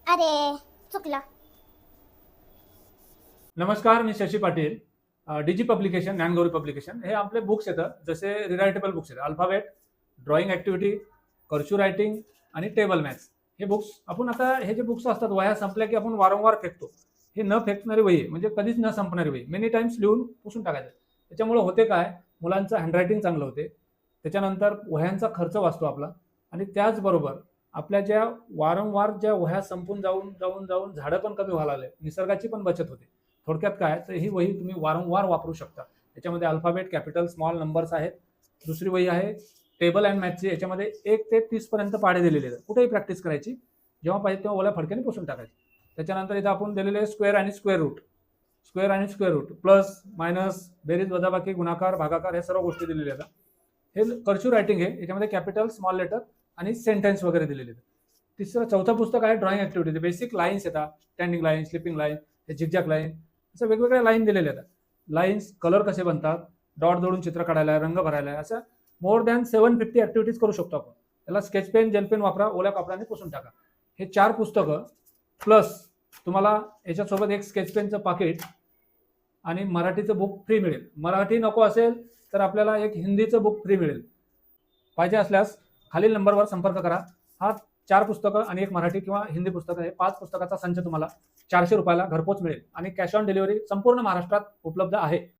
अरे चुकलं. नमस्कार, मी शशी पाटील. डीजी पब्लिकेशन, ज्ञानगौरी पब्लिकेशन हे आपले बुक्स येतात. जसे रिरायटेबल बुक्स आहेत, अल्फाबेट, ड्रॉइंग ॲक्टिव्हिटी, कर्च्यू रायटिंग आणि टेबल मॅथ्स. हे बुक्स आपण आता हे जे बुक्स असतात वह्या संपल्या की आपण वारंवार फेकतो. हे न फेकणारी वही आहे, म्हणजे कधीच न संपणारी वही. मेनी टाइम्स लिहून पुसून टाकायचं. त्याच्यामुळे होते काय, मुलांचं हँडरायटिंग चांगलं होते. त्याच्यानंतर वह्यांचा खर्च वाचतो आपला. आणि त्याचबरोबर आपल्या ज्या वारंवार ज्या वह्या संपून जाऊन जाऊन जाऊन झाडं पण कमी व्हायला लागले, निसर्गाची पण बचत होते. थोडक्यात काय, तर ही वही तुम्ही वारंवार वापरू शकता. याच्यामध्ये अल्फाबेट, कॅपिटल, स्मॉल नंबर्स आहेत. दुसरी वही आहे टेबल अँड मॅथची. याच्यामध्ये 1 ते 30 पर्यंत पाढे दिलेले आहेत. कुठेही प्रॅक्टिस करायची, जेव्हा पाहिजे तेव्हा ओल्या फडक्याने पुसून टाकायची. त्याच्यानंतर इथं आपण दिलेले आहे स्क्वेअर आणि स्क्वेअर रूट. स्क्वेअर आणि स्क्वेअर रूट, प्लस मायनस, बेरीज वजाबाकी, गुणाकार, भागाकार, या सर्व गोष्टी दिलेल्या आहेत. हे कर्च्यू रायटिंग आहे. याच्यामध्ये कॅपिटल, स्मॉल लेटर आणि सेंटेन्स वगैरे दिलेले आहेत. चौथं पुस्तक आहे ड्रॉइंग ॲक्टिव्हिटी. बेसिक लाईन्स येतात, standing line, sleeping line, zigzag line, असं वेगवेगळ्या लाईन दिलेल्या आहेत. लाईन्स, कलर कसे बनतात, डॉट जोडून चित्र काढायला, रंग भरायला, असं मोर दॅन 750 ॲक्टिव्हिटीज करू शकतो आपण. त्याला स्केच पेन, जेल पेन वापरा, ओल्या कपड्याने पुसून टाका. हे 4 पुस्तकं प्लस तुम्हाला याच्यासोबत एक स्केच पेनचं पाकिट आणि मराठीचं बुक फ्री मिळेल. मराठी नको असेल तर आपल्याला एक हिंदीचं बुक फ्री मिळेल. पाहिजे असल्यास खालील नंबरवर संपर्क करा. हा 4 पुस्तकं आणि एक मराठी किंवा हिंदी पुस्तकं, हे 5 पुस्तकाचा संच तुम्हाला 400 रुपयाला घरपोच मिळेल आणि कॅश ऑन डिलिव्हरी संपूर्ण महाराष्ट्रात उपलब्ध आहे.